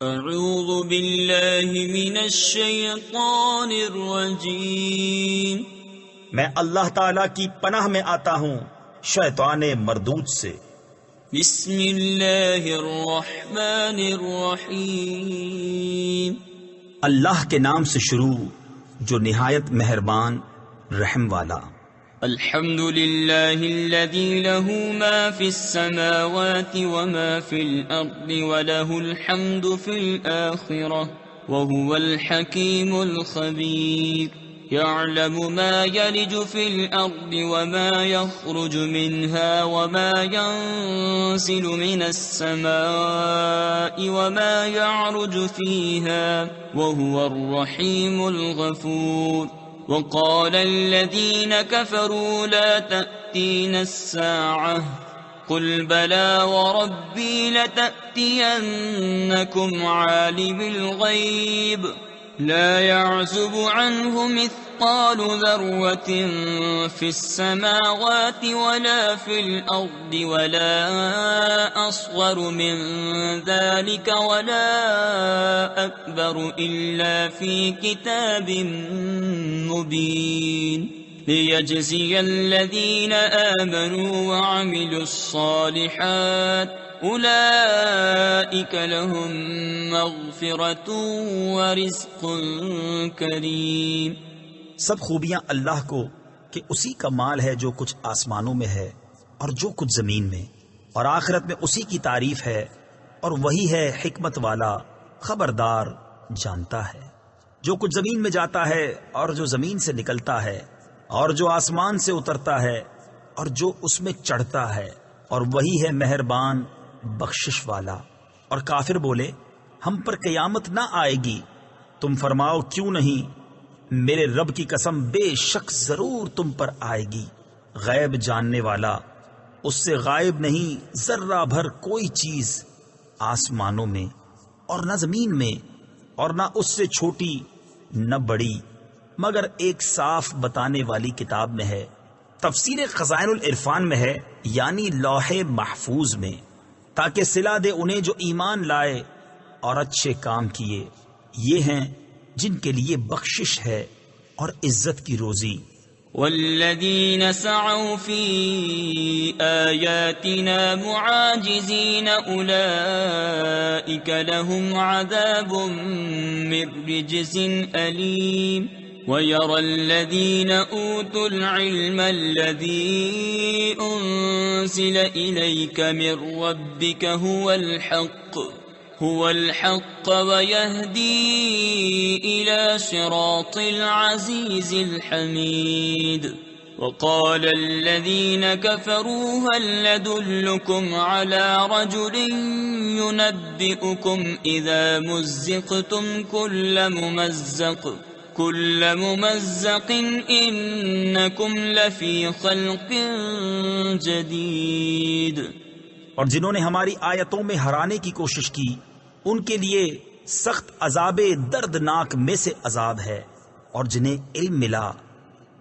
اعوذ باللہ من الشیطان الرجیم، میں اللہ تعالی کی پناہ میں آتا ہوں شیطان مردود سے۔ بسم اللہ الرحمن الرحیم، اللہ کے نام سے شروع جو نہایت مہربان رحم والا۔ الحمد للہ الذی له ما فی السماوات وما فی الارض وله الحمد فی الآخرة وهو الحکیم الخبیر، يعلم ما يلج في الأرض وما يخرج منها وما ينزل من السماء وما يعرج فيها وهو الرحيم الغفور. وقال الذين كفروا لا تأتينا الساعة قل بلى وربي لتأتينكم عالم الغيب لا يعزب عنه مثقال ذرة في السماوات ولا في الأرض ولا أصغر من ذلك ولا أكبر إلا في كتاب مبين ليجزي الذين آمنوا وعملوا الصالحات اولئک لهم مغفرۃ ورزق کریم۔ سب خوبیاں اللہ کو کہ اسی کا مال ہے جو کچھ آسمانوں میں ہے اور جو کچھ زمین میں، اور آخرت میں اسی کی تعریف ہے، اور وہی ہے حکمت والا خبردار جانتا ہے۔ جو کچھ زمین میں جاتا ہے اور جو زمین سے نکلتا ہے اور جو آسمان سے اترتا ہے اور جو اس میں چڑھتا ہے، اور وہی ہے مہربان بخشش والا۔ اور کافر بولے ہم پر قیامت نہ آئے گی، تم فرماؤ کیوں نہیں، میرے رب کی قسم بے شک ضرور تم پر آئے گی۔ غیب جاننے والا، اس سے غائب نہیں ذرہ بھر کوئی چیز آسمانوں میں اور نہ زمین میں، اور نہ اس سے چھوٹی نہ بڑی، مگر ایک صاف بتانے والی کتاب میں ہے۔ تفسیر خزائن العرفان میں ہے، یعنی لوح محفوظ میں، تاکہ صلہ دے انہیں جو ایمان لائے اور اچھے کام کیے، یہ ہیں جن کے لیے بخشش ہے اور عزت کی روزی۔ والذین سعوا فی آیاتنا معاجزین اولئک لهم عذاب من رجز علیم، وَيَرَى الَّذِينَ أُوتُوا الْعِلْمَ الَّذِي أُنزِلَ إِلَيْكَ مِنْ رَبِّكَ هُوَ الْحَقُّ وَيَهْدِي إِلَى صِرَاطِ الْعَزِيزِ الْحَمِيدِ. وَقَالَ الَّذِينَ كَفَرُوا هَلْ نَدُلُّكُمْ عَلَى رَجُلٍ يُنَبِّئُكُمْ إِذَا مُزِّقْتُمْ كل ممزق انکم لفی خلق جدید۔ اور جنہوں نے ہماری آیتوں میں ہرانے کی کوشش کی ان کے لیے سخت عذاب دردناک میں سے عذاب ہے، اور جنہیں علم ملا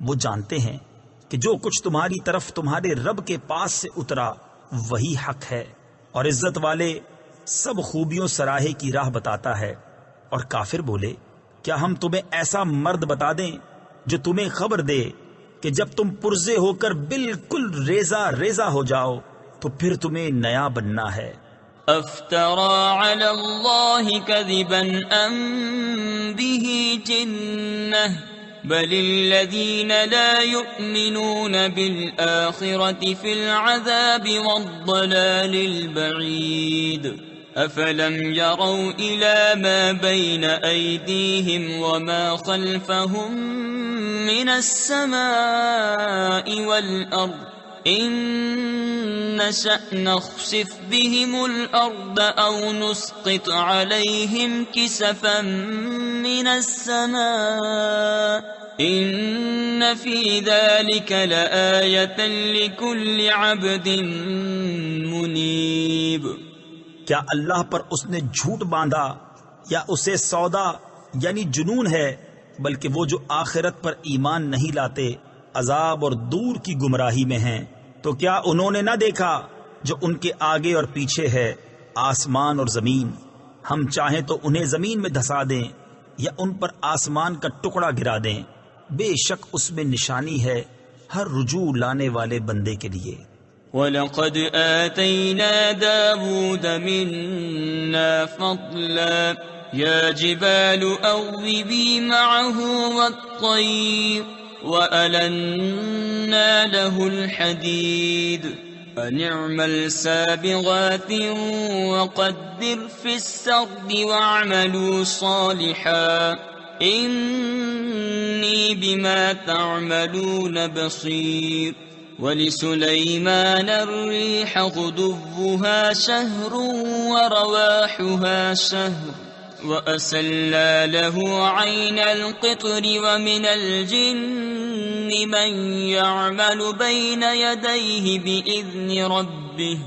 وہ جانتے ہیں کہ جو کچھ تمہاری طرف تمہارے رب کے پاس سے اترا وہی حق ہے، اور عزت والے سب خوبیوں سراہے کی راہ بتاتا ہے۔ اور کافر بولے کیا ہم تمہیں ایسا مرد بتا دیں جو تمہیں خبر دے کہ جب تم پرزے ہو کر بالکل ریزہ ریزہ ہو جاؤ تو پھر تمہیں نیا بننا ہے۔ افترى على الله كذبا ام به جنة بل الذين لا يؤمنون بالآخرة في العذاب والضلال البعيد. افلم يروا الى ما بين ايديهم وما خلفهم من السماء والارض ان نشأ نخسف بهم الارض او نسقط عليهم كسفا من السماء ان في ذلك لآية لكل عبد منيب. کیا اللہ پر اس نے جھوٹ باندھا یا اسے سودا یعنی جنون ہے؟ بلکہ وہ جو آخرت پر ایمان نہیں لاتے عذاب اور دور کی گمراہی میں ہیں۔ تو کیا انہوں نے نہ دیکھا جو ان کے آگے اور پیچھے ہے، آسمان اور زمین، ہم چاہیں تو انہیں زمین میں دھسا دیں یا ان پر آسمان کا ٹکڑا گرا دیں، بے شک اس میں نشانی ہے ہر رجوع لانے والے بندے کے لیے۔ وَلَقَدْ آتَيْنَا دَاوُودَ مِنَّا فَضْلًا يَا جِبَالُ أَوِّبِي مَعَهُ وَالطَّيْرَ وَأَلَنَّا لَهُ الْحَدِيدَ أَنِ اعْمَلْ سَابِغَاتٍ وَقَدِّرْ فِي السَّرْدِ وَاعْمَلُوا صَالِحًا إِنِّي بِمَا تَعْمَلُونَ بَصِيرٌ وَلِسُلَيْمَانَ الرِّيحَ غُدُوُّهَا شَهْرٌ وَرَوَاحُهَا شَهْرٌ وَأَسَلْنَا لَهُ عَيْنَ الْقِطْرِ وَمِنَ الْجِنِّ مَن يَعْمَلُ بَيْنَ يَدَيْهِ بِإِذْنِ رَبِّهِ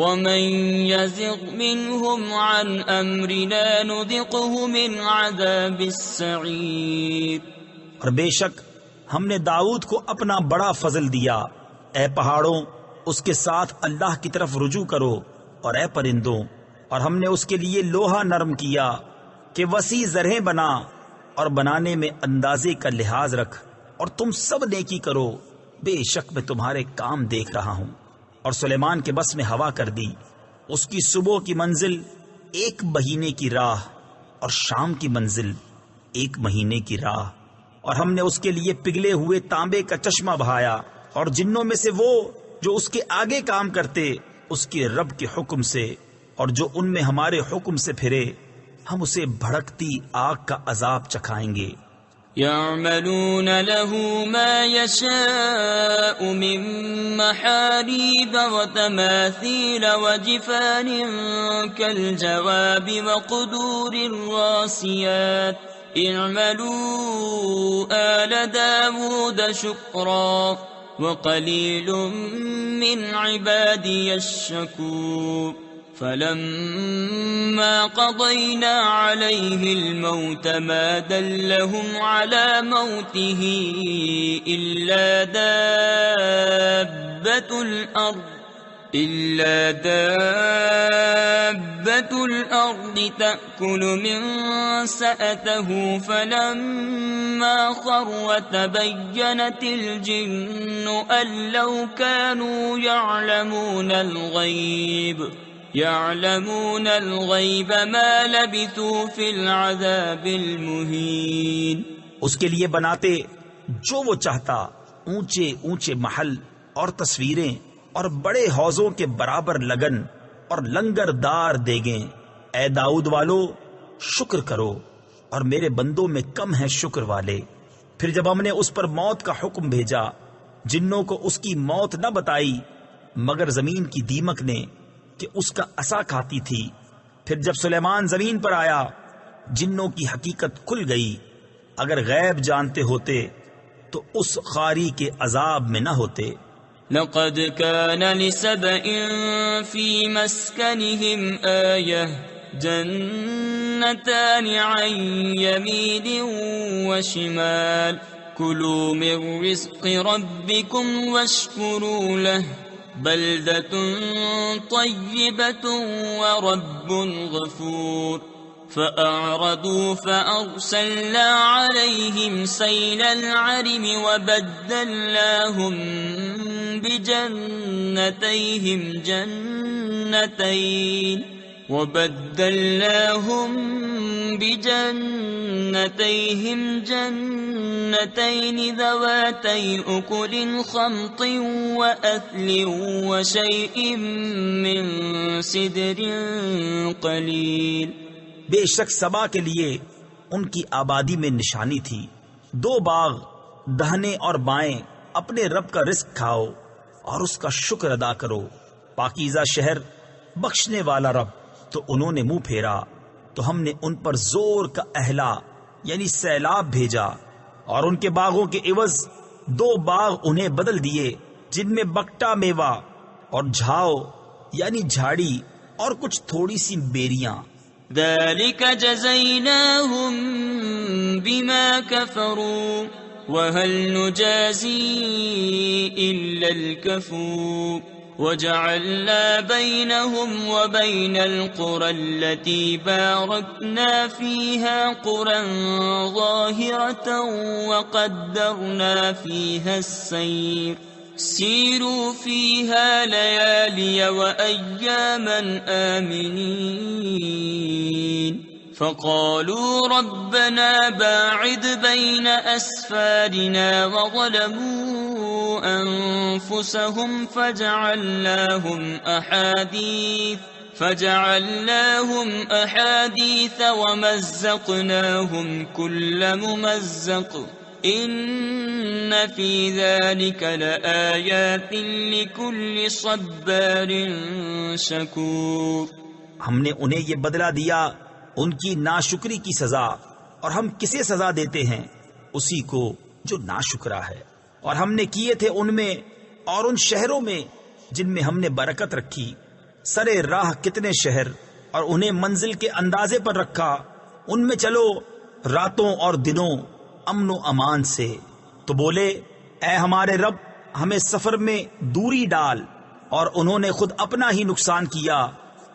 وَمَن يَزِغْ مِنْهُمْ عَنْ أَمْرِنَا نُذِقْهُ مِنْ عَذَابِ السَّعِيرِ۔ اور بے شک ہم نے داؤد کو اپنا بڑا فضل دیا، اے پہاڑوں اس کے ساتھ اللہ کی طرف رجوع کرو، اور اے پرندوں، اور ہم نے اس کے لیے لوہا نرم کیا کہ وسیع زرہیں بنا، اور بنانے میں اندازے کا لحاظ رکھ، اور تم سب نیکی کرو، بے شک میں تمہارے کام دیکھ رہا ہوں۔ اور سلیمان کے بس میں ہوا کر دی، اس کی صبح کی منزل 1 مہینے کی راہ، اور شام کی منزل 1 مہینے کی راہ۔ اور ہم نے اس کے لیے پگھلے ہوئے تانبے کا چشمہ بہایا، اور جنوں میں سے وہ جو اس کے آگے کام کرتے اس کے رب کے حکم سے، اور جو ان میں ہمارے حکم سے پھرے ہم اسے بھڑکتی آگ کا عذاب چکھائیں گے۔ يعملون له ما يشاء من محاريب وتماثيل وجفان كالجواب وقدور الراسيات اعملوا آل داود شكرا وقليل من عبادي الشكور فلما قضينا عليه الموت ما دلهم على موته إلا دابة الأرض تأكل من سأته فلما خر تبينت الجن أن لو كانوا يعلمون الغيب ما لبثوا في العذاب المهين۔ اس کے لیے بناتے جو وہ چاہتا، اونچے اونچے محل اور تصویریں اور بڑے حوضوں کے برابر لگن اور لنگر دار دیگیں۔ اے داؤد والو، شکر کرو، اور میرے بندوں میں کم ہیں شکر والے۔ پھر جب ہم نے اس پر موت کا حکم بھیجا، جنوں کو اس کی موت نہ بتائی مگر زمین کی دیمک نے کہ اس کا عصا کھاتی تھی۔ پھر جب سلیمان زمین پر آیا، جنوں کی حقیقت کھل گئی۔ اگر غیب جانتے ہوتے تو اس خاری کے عذاب میں نہ ہوتے۔ لقد كان لسبإ في مسكنهم آية جنتان عن يمين وشمال كلوا من رزق ربكم واشكروا له بلدة طيبة ورب غفور فأعرضوا فأرسلنا عليهم سيل العرم وبدلناهم بجنتيهم جنتين ذواتي أكل خمط وأثل وشيء من سدر قليل۔ بے شک سبا کے لیے ان کی آبادی میں نشانی تھی، 2 باغ دہنے اور بائیں، اپنے رب کا رزق کھاؤ اور اس کا شکر ادا کرو۔ پاکیزہ شہر، بخشنے والا رب۔ تو انہوں نے منہ پھیرا تو ہم نے ان پر زور کا اہلا یعنی سیلاب بھیجا، اور ان کے باغوں کے عوض 2 باغ انہیں بدل دیے جن میں بکٹا میوہ اور جھاؤ یعنی جھاڑی اور کچھ تھوڑی سی بیریاں۔ ذلك جزيناهم بما كفروا وهل نجازي إلا الكفور وجعلنا بينهم وبين القرى التي باركنا فيها قرى ظاهرة وقدرنا فيها السير سيروا فيها ليالي وأياما آمنين فقالوا ربنا باعد بين أسفارنا وظلموا أنفسهم فجعلناهم أحاديث ومزقناهم كل ممزق إن في ذلك لآيات لكل صبار شكور. ہم نے انہیں یہ بدلہ دیا ان کی ناشکری کی سزا، اور ہم کسے سزا دیتے ہیں؟ اسی کو جو ناشکرا ہے. اور ہم نے کیے تھے ان میں اور ان شہروں میں جن میں ہم نے برکت رکھی سرے راہ کتنے شہر، اور انہیں منزل کے اندازے پر رکھا. ان میں چلو راتوں اور دنوں امن و امان سے. تو بولے اے ہمارے رب ہمیں سفر میں دوری ڈال، اور انہوں نے خود اپنا ہی نقصان کیا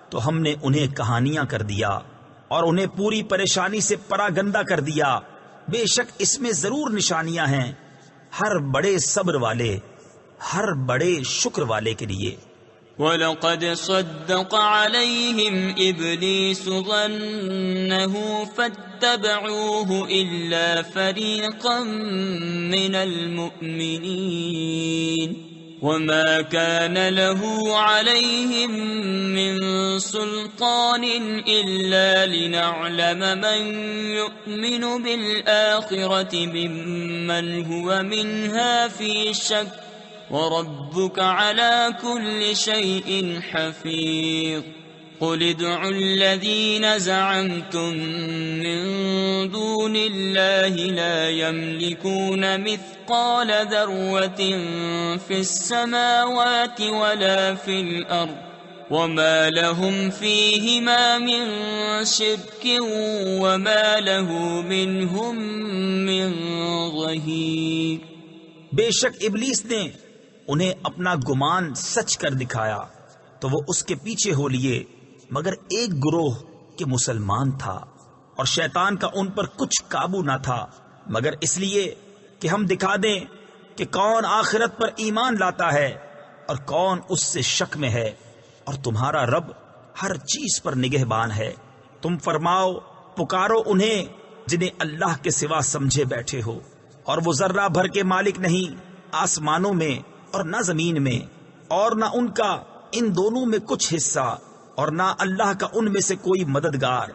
تو ہم نے انہیں کہانیاں کر دیا اور انہیں پوری پریشانی سے پراگندہ کر دیا. بے شک اس میں ضرور نشانیاں ہیں ہر بڑے صبر والے، ہر بڑے شکر والے کے لیے. وَلَقَدْ صَدَّقَ عَلَيْهِمْ إِبْلِيسُ ظَنَّهُ فَاتَّبَعُوهُ إِلَّا فَرِيقًا مِّنَ الْمُؤْمِنِينَ وَمَا كَانَ لَهُ عَلَيْهِمْ مِّن سُلْطَانٍ إِلَّا لِنَعْلَمَ مَن يُؤْمِنُ بِالْآخِرَةِ مِمَّنْ هُوَ مِنْهَا فِي شَكٍّ وَرَبُّكَ عَلَى كُلِّ شَيْءٍ حَفِيظٌ. قُلِ ادْعُوا الَّذِينَ زَعَمْتُم مِّن دُونِ اللَّهِ لَا يَمْلِكُونَ مِثْقَالَ ذَرَّةٍ فِي السَّمَاوَاتِ وَلَا فِي الْأَرْضِ وَمَا لَهُمْ فِيهِمَا مِن شِرْكٍ وَمَا لَهُ مِنْهُم مِّن ظَهِيرٍ. بے شک ابلیس نے انہیں اپنا گمان سچ کر دکھایا تو وہ اس کے پیچھے ہو لیے، مگر ایک گروہ کے مسلمان تھا، اور شیطان کا ان پر کچھ قابو نہ تھا مگر اس لیے کہ ہم دکھا دیں کہ کون آخرت پر ایمان لاتا ہے اور کون اس سے شک میں ہے. اور تمہارا رب ہر چیز پر نگہبان ہے. تم فرماؤ پکارو انہیں جنہیں اللہ کے سوا سمجھے بیٹھے ہو، اور وہ ذرہ بھر کے مالک نہیں آسمانوں میں اور نہ زمین میں، اور نہ ان کا ان دونوں میں کچھ حصہ، اور نہ اللہ کا ان میں سے کوئی مددگار.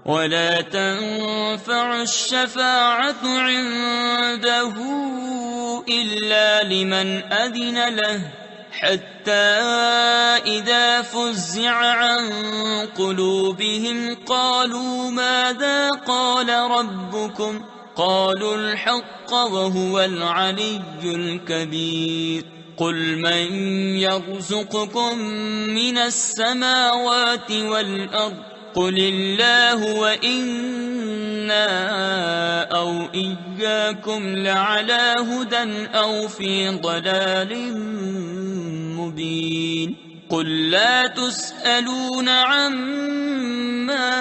وَلَا تَنفَعُ الشَّفَاعَةُ عِندَهُ إِلَّا لِمَنْ أَذِنَ لَهُ حَتَّى إِذَا فُزِّعَ عَن قُلُوبِهِمْ قَالُوا مَاذَا قَالَ رَبُّكُمْ قالوا الحق وهو العلي الكبير. قل من يرزقكم من السماوات والأرض قل الله وإنا أو إياكم لعلى هدى أو في ضلال مبين. قل لا تسألون عما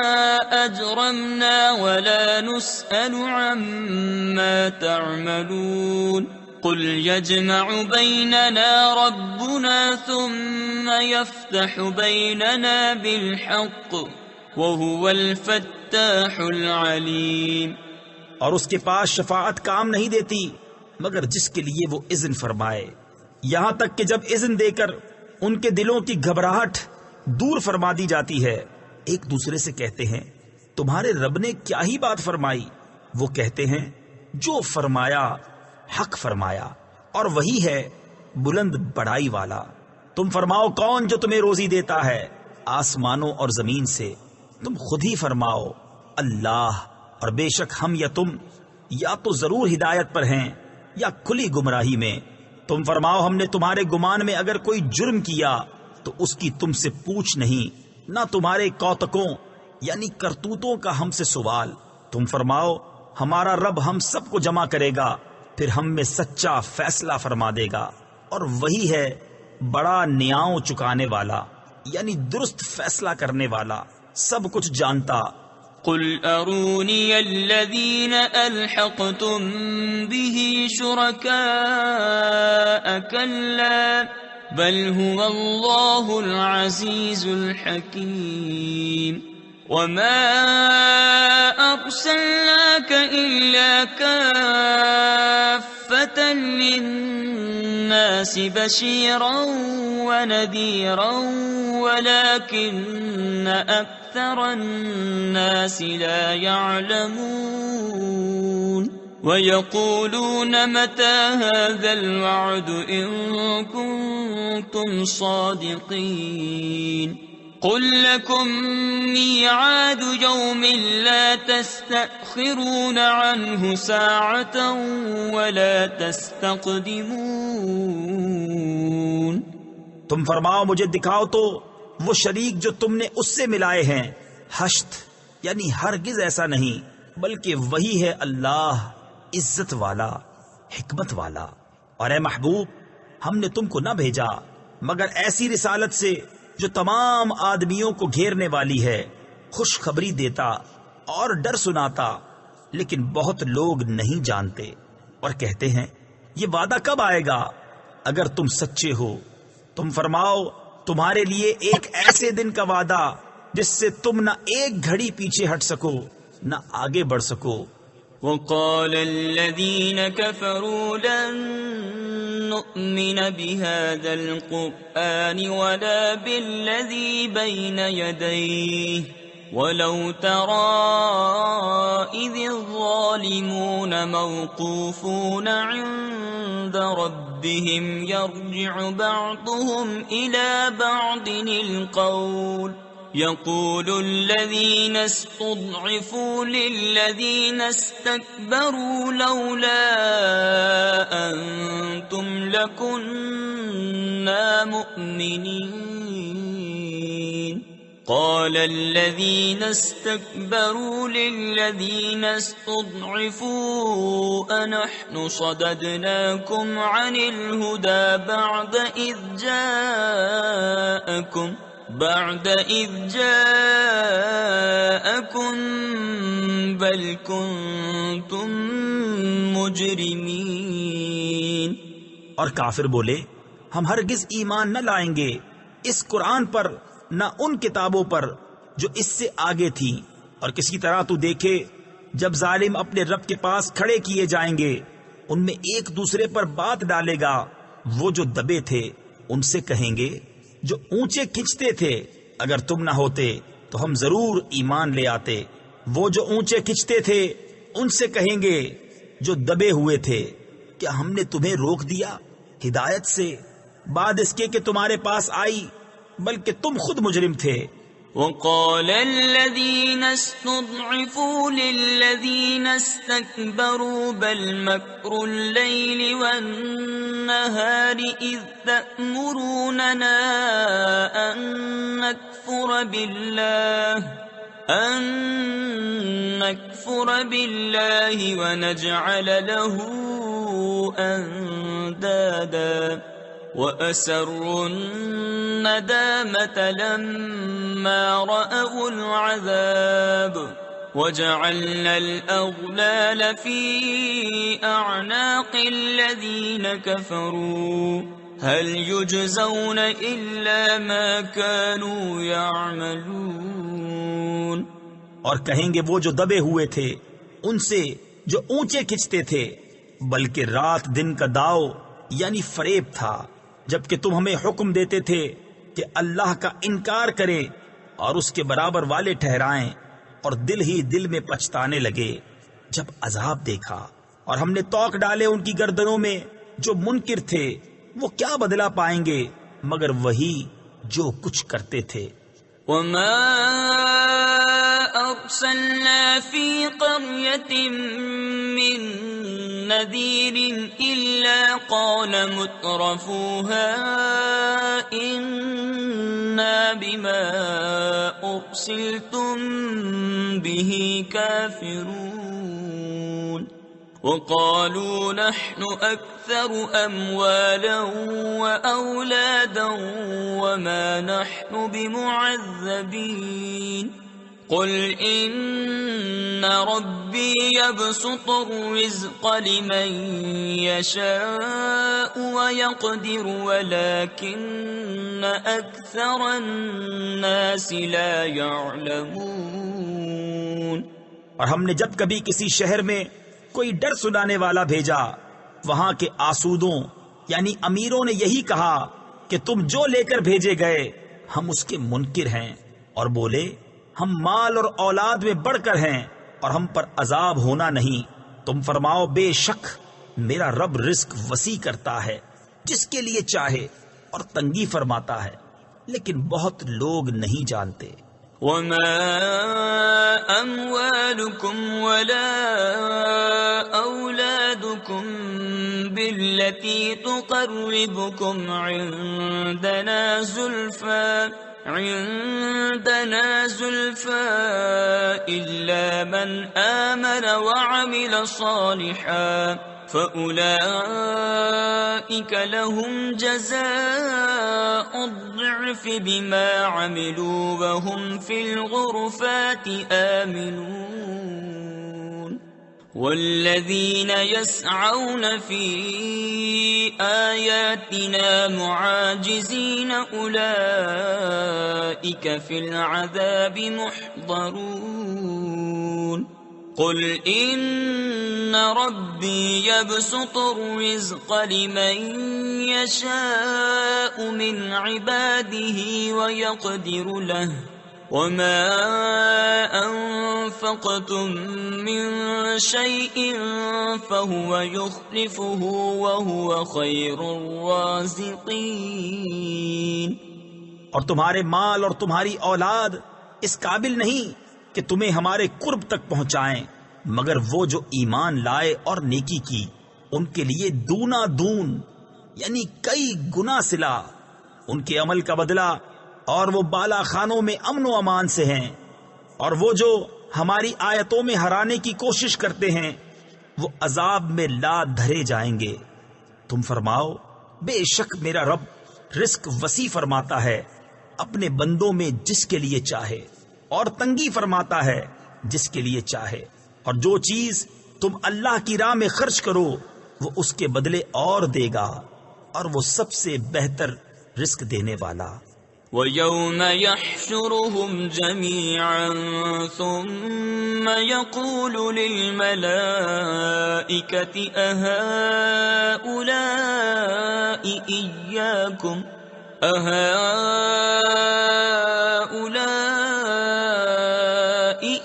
أجرمنا ولا نسأل عما تعملون. قل يجمع بيننا ربنا ثم يفتح بيننا بالحق وهو الفتاح العليم. اور اس کے پاس شفاعت کام نہیں دیتی مگر جس کے لیے وہ اذن فرمائے، یہاں تک کہ جب اذن دے کر ان کے دلوں کی گھبراہٹ دور فرما دی جاتی ہے. ایک دوسرے سے کہتے ہیں تمہارے رب نے کیا ہی بات فرمائی؟ وہ کہتے ہیں جو فرمایا حق فرمایا، اور وہی ہے بلند بڑائی والا. تم فرماؤ کون جو تمہیں روزی دیتا ہے آسمانوں اور زمین سے؟ تم خود ہی فرماؤ اللہ. اور بے شک ہم یا تم یا تو ضرور ہدایت پر ہیں یا کھلی گمراہی میں. تم فرماؤ ہم نے تمہارے گمان میں اگر کوئی جرم کیا تو اس کی تم سے پوچھ نہیں، نہ تمہارے کوتکوں یعنی کرتوتوں کا ہم سے سوال. تم فرماؤ ہمارا رب ہم سب کو جمع کرے گا، پھر ہم میں سچا فیصلہ فرما دے گا، اور وہی ہے بڑا نیاؤں چکانے والا یعنی درست فیصلہ کرنے والا، سب کچھ جانتا۔ قل ارونی الذین الحقتم به شرکاء کلا بل هو اللہ العزیز الحکیم وما ارسلناک الا کافۃ للناس بشیرا ونذیرا ولكن اکثر الناس لا يعلمون ويقولون متى هذا الوعد إن كنتم صادقين قل لكم ميعاد يوم لا تستأخرون عنه ساعة ولا تستقدمون۔ تم فرماؤ مجھے دکھاؤ تو وہ شریک جو تم نے اس سے ملائے ہیں، حشت یعنی ہرگز ایسا نہیں، بلکہ وہی ہے اللہ عزت والا حکمت والا۔ اور اے محبوب، ہم نے تم کو نہ بھیجا مگر ایسی رسالت سے جو تمام آدمیوں کو گھیرنے والی ہے، خوشخبری دیتا اور ڈر سناتا، لیکن بہت لوگ نہیں جانتے اور کہتے ہیں یہ وعدہ کب آئے گا اگر تم سچے ہو۔ تم فرماؤ تمہارے لیے ایک ایسے دن کا وعدہ جس سے تم نہ ایک گھڑی پیچھے ہٹ سکو نہ آگے بڑھ سکو۔ وقال الذين كفروا لن نؤمن بهذا القرآن ولا بالذي بين يديه ولو ترى إذ الظالمون موقوفون عند ربهم يرجع بعضهم إلى بعض القول يقول الذين استضعفوا للذين استكبروا لولا أنتم لكنا مؤمنين قال الذين استكبروا للذين استضعفوا أنحن صددناكم عن الهدى بعد إذ جاءكم بل كنتم مجرمين۔ اور کافر بولے ہم ہرگز ایمان نہ لائیں گے اس قرآن پر نہ ان کتابوں پر جو اس سے آگے تھی، اور کسی طرح تو دیکھے جب ظالم اپنے رب کے پاس کھڑے کیے جائیں گے ان میں ایک دوسرے پر بات ڈالے گا، وہ جو دبے تھے ان سے کہیں گے جو اونچے کھنچتے تھے اگر تم نہ ہوتے تو ہم ضرور ایمان لے آتے۔ وہ جو اونچے کھنچتے تھے ان سے کہیں گے جو دبے ہوئے تھے کیا ہم نے تمہیں روک دیا ہدایت سے بعد اس کے کہ تمہارے پاس آئی، بلکہ تم خود مجرم تھے۔ وقال الذين استضعفوا للذين استكبروا بل مكر الليل والنهار إذ تأمروننا أن نكفر بالله ونجعل له أندادا وَأَسَرُّوا النَّدَامَةَ لَمَّا رَأَوُا الْعَذَابَ وَجَعَلْنَا الْأَغْلَالَ فِي أَعْنَاقِ الَّذِينَ كَفَرُوا هَلْ يُجْزَوْنَ إِلَّا مَا كَانُوا يَعْمَلُونَ۔ اور کہیں گے وہ جو دبے ہوئے تھے ان سے جو اونچے کھنچتے تھے، بلکہ رات دن کا داؤ یعنی فریب تھا، جبکہ تم ہمیں حکم دیتے تھے کہ اللہ کا انکار کریں اور اس کے برابر والے ٹھہرائیں، اور دل ہی دل میں پچھتانے لگے جب عذاب دیکھا، اور ہم نے توق ڈالے ان کی گردنوں میں جو منکر تھے، وہ کیا بدلہ پائیں گے مگر وہی جو کچھ کرتے تھے۔ وما أرسلنا في قرية من نذير إلا قال مترفوها إنا بما أرسلتم به كافرون۔ وقالوا نحن أكثر أموالا وأولادا وما نحن بمعذبين قل إن ربي يبسط الرزق لمن يشاء ويقدر ولكن أكثر الناس لا يعلمون۔ اور ہم نے جب کبھی کسی شہر میں کوئی ڈر سنانے والا بھیجا، وہاں کے آسودوں یعنی امیروں نے یہی کہا کہ تم جو لے کر بھیجے گئے ہم اس کے منکر ہیں، اور بولے ہم مال اور اولاد میں بڑھ کر ہیں اور ہم پر عذاب ہونا نہیں۔ تم فرماؤ بے شک میرا رب رزق وسیع کرتا ہے جس کے لیے چاہے اور تنگی فرماتا ہے، لیکن بہت لوگ نہیں جانتے۔ وما أموالكم ولا أولادكم بالتي تقربكم عندنا زلفى إلا من آمن وعمل صالحا فأولئك لهم جزاء الضعف بما عملوا وهم في الغرفات آمنون والذين يسعون في آياتنا معاجزين أولئك في العذاب محضرون قل إن ربي يبسط الرزق لمن يشاء من عباده ويقدر له وما أنفقتم من شيء فهو يخلفه وهو خير الرازقين۔ اور تمہارے مال اور تمہاری اولاد اس قابل نہیں کہ تمہیں ہمارے قرب تک پہنچائیں، مگر وہ جو ایمان لائے اور نیکی کی ان کے لیے دونا دون یعنی کئی گنا صلہ، ان کے عمل کا بدلہ، اور وہ بالا خانوں میں امن و امان سے ہیں، اور وہ جو ہماری آیتوں میں ہرانے کی کوشش کرتے ہیں وہ عذاب میں لا دھرے جائیں گے۔ تم فرماؤ بے شک میرا رب رزق وسیع فرماتا ہے اپنے بندوں میں جس کے لیے چاہے، اور تنگی فرماتا ہے جس کے لیے چاہے، اور جو چیز تم اللہ کی راہ میں خرچ کرو وہ اس کے بدلے اور دے گا، اور وہ سب سے بہتر رزق دینے والا۔ وَيَوْمَ يَحْشُرُهُمْ جَمِيعًا ثُمَّ يَقُولُ لِلْمَلَائِكَةِ أَهَؤُلَاءِ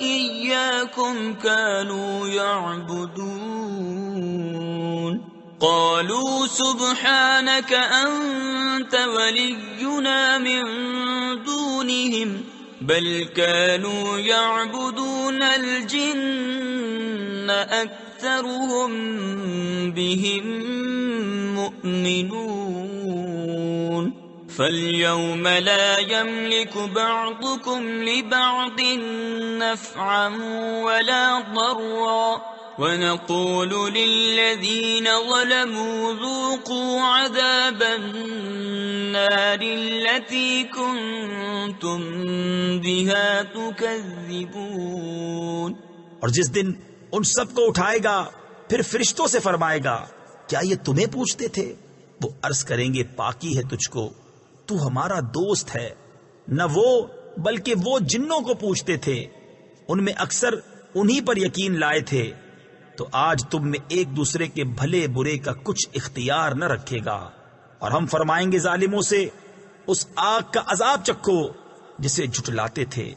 إِيَّاكُمْ كَانُوا يَعْبُدُونَ قالوا سبحانك أنت ولينا من دونهم بل كانوا يعبدون الجن أكثرهم بهم مؤمنون فاليوم لا يملك بعضكم لبعض نفعا ولا ضرا ونقول للذين ظلموا ذوقوا عذاب النار التي كنتم بها تكذبون۔ اور جس دن ان سب کو اٹھائے گا پھر فرشتوں سے فرمائے گا کیا یہ تمہیں پوچھتے تھے؟ وہ عرض کریں گے پاکی ہے تجھ کو، تو ہمارا دوست ہے۔ نہ وہ بلکہ وہ جنوں کو پوچھتے تھے، ان میں اکثر انہی پر یقین لائے تھے۔ تو آج تم میں ایک دوسرے کے بھلے برے کا کچھ اختیار نہ رکھے گا، اور ہم فرمائیں گے ظالموں سے اس آگ کا عذاب چکھو جسے جھٹلاتے تھے۔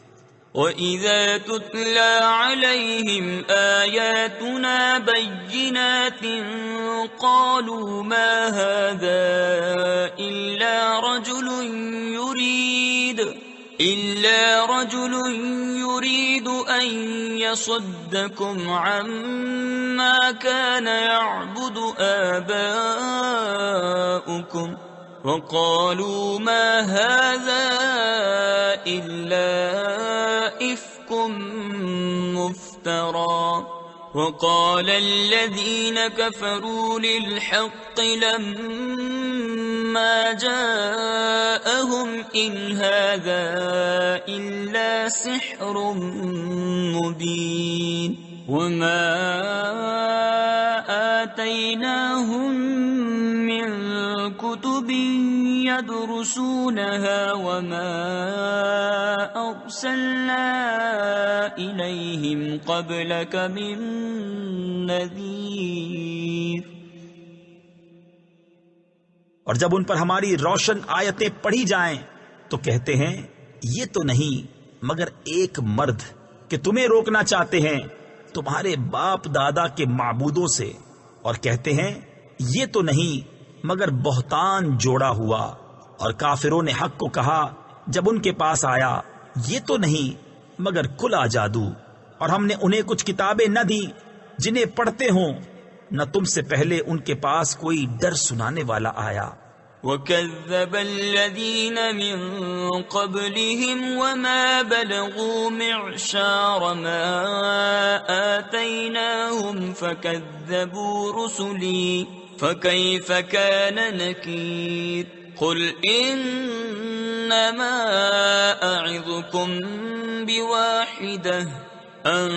وَإِذَا تُتْلَى عَلَيْهِمْ آيَاتُنَا بَيِّنَاتٍ قَالُوا مَا هَذَا إِلَّا رَجُلٌ يُرِيدُ أَن يَصُدَّكُمْ عَمَّا كَانَ يَعْبُدُ آبَاؤُكُمْ وَقَالُوا مَا هَذَا إِلَّا إِفْكٌ مُفْتَرًى وقال الذين كفروا للحق لما جاءهم إن هذا إلا سحر مبين وما آتيناهم من كتب يدرسونها وما أرسلنا إليهم قبلك من نذير۔ اور جب ان پر ہماری روشن آیتیں پڑھی جائیں تو کہتے ہیں یہ تو نہیں مگر ایک مرد کہ تمہیں روکنا چاہتے ہیں تمہارے باپ دادا کے معبودوں سے، اور کہتے ہیں یہ تو نہیں مگر بہتان جوڑا ہوا۔ اور کافروں نے حق کو کہا جب ان کے پاس آیا یہ تو نہیں مگر کھلا جادو، اور ہم نے انہیں کچھ کتابیں نہ دی جنہیں پڑھتے ہوں، نہ تم سے پہلے ان کے پاس کوئی ڈر سنانے والا آیا۔ وَكَذَّبَ الَّذِينَ مِن قَبْلِهِمْ وَمَا بَلَغُوا مِعْشَارَ مَا آتَيْنَاهُمْ فَكَذَّبُوا رُسُلِي فَكَيْفَ كَانَ نَكِيرِ قُلْ إِنَّمَا أَعِظُكُمْ بِوَاحِدَةٍ أَن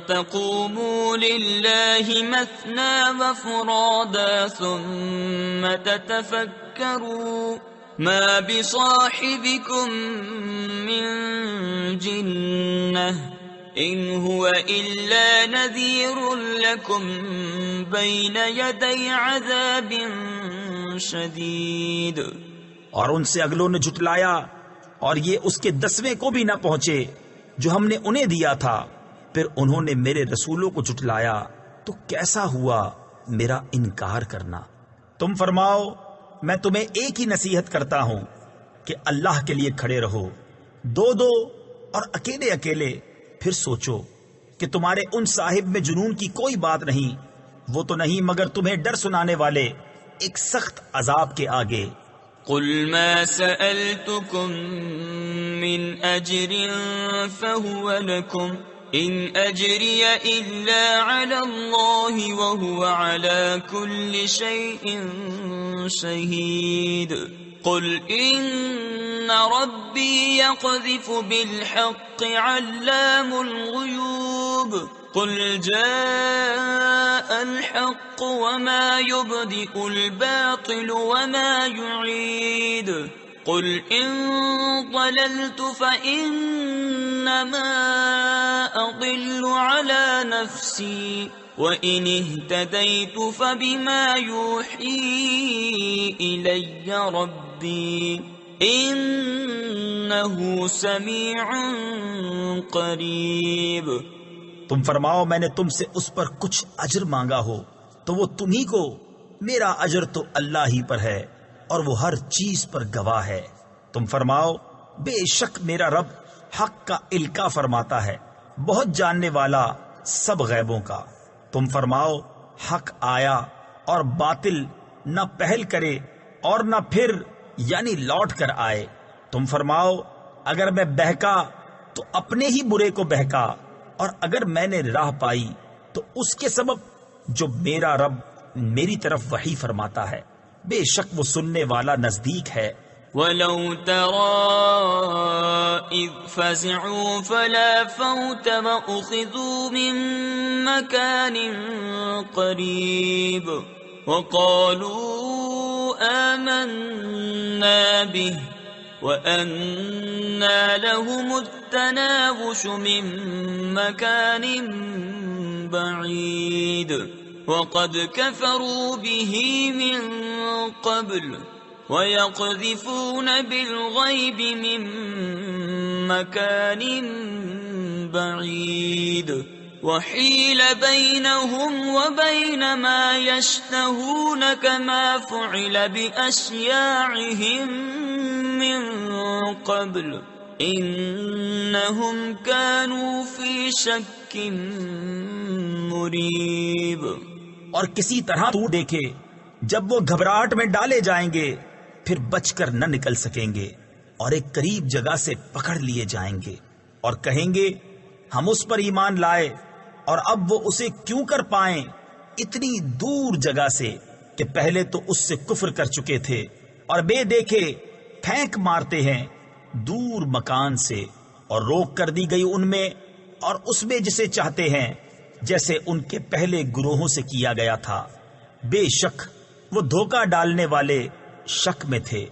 تَقُومُوا لِلَّهِ مَثْنَى وَفُرَادَى ثُمَّ تَتَفَكَّرُوا مَا بِصَاحِبِكُم مِّن جِنَّةٍ إِنْ هُوَ إِلَّا نَذِيرٌ لَكُمْ بَيْنَ يَدَيْ عَذَابٍ شَدِيدٍ۔ اور ان سے اگلوں نے جھٹلایا اور یہ اس کے 10ویں کو بھی نہ پہنچے جو ہم نے انہیں دیا تھا، پھر انہوں نے میرے رسولوں کو جھٹلایا، تو کیسا ہوا میرا انکار کرنا۔ تم فرماؤ میں تمہیں ایک ہی نصیحت کرتا ہوں کہ اللہ کے لیے کھڑے رہو، دو دو اور اکیلے اکیلے، پھر سوچو کہ تمہارے ان صاحب میں جنون کی کوئی بات نہیں، وہ تو نہیں مگر تمہیں ڈر سنانے والے ایک سخت عذاب کے آگے۔ قل ما سألتكم من أجر فهو لكم إن أجري إلا على الله وهو على كل شيء شهيد قل إن ربي يقذف بالحق علام الغيوب قل جاء الحق وما يبدئ الباطل وما يعيد قل إن ضللت فإنما أضل على نفسي وإن اهتديت فبما يوحي إلي ربي إنه سميع قريب۔ تم فرماؤ میں نے تم سے اس پر کچھ اجر مانگا ہو تو وہ تمہیں کو، میرا اجر تو اللہ ہی پر ہے اور وہ ہر چیز پر گواہ ہے۔ تم فرماؤ بے شک میرا رب حق کا القا فرماتا ہے، بہت جاننے والا سب غیبوں کا۔ تم فرماؤ حق آیا اور باطل نہ پہل کرے اور نہ پھر یعنی لوٹ کر آئے۔ تم فرماؤ اگر میں بہکا تو اپنے ہی برے کو بہکا، اور اگر میں نے راہ پائی تو اس کے سبب جو میرا رب میری طرف وحی فرماتا ہے، بے شک وہ سننے والا نزدیک ہے۔ وَلَوْ تَرَىٰ إِذْ فَزِعُوا فَلَا فَوْتَ وَأُخِذُوا مِن مَّكَانٍ قَرِيبٍ وَقَالُوا آمَنَّا بِهِ وَأَنَّىٰ لَهُمُ التَّنَاوُشُ مِن مَّكَانٍ بَعِيدٍ وَقَدْ كَفَرُوا بِهِ مِن قَبْلُ وَيَقْذِفُونَ بِالْغَيْبِ مِن مَّكَانٍ بَعِيدٍ وَحِيلَ بَيْنَهُمْ وَبَيْنَ مَا يَشْتَهُونَ كَمَا فُعِلَ بِأَشْيَاعِهِم مِّن قَبْلُ إِنَّهُمْ كَانُوا فِي شَكٍّ مُّرِيبٍ۔ اور کسی طرح تو دیکھے جب وہ گھبراہٹ میں ڈالے جائیں گے پھر بچ کر نہ نکل سکیں گے، اور ایک قریب جگہ سے پکڑ لیے جائیں گے، اور کہیں گے ہم اس پر ایمان لائے اور اب وہ اسے کیوں کر پائیں اتنی دور جگہ سے کہ پہلے تو اس سے کفر کر چکے تھے اور بے دیکھے پھینک مارتے ہیں دور مکان سے، اور روک کر دی گئی ان میں اور اس میں جسے چاہتے ہیں، جیسے ان کے پہلے گروہوں سے کیا گیا تھا۔ بے شک وہ دھوکہ ڈالنے والے شک میں تھے۔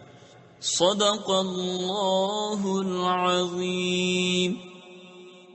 صدق اللہ العظیم۔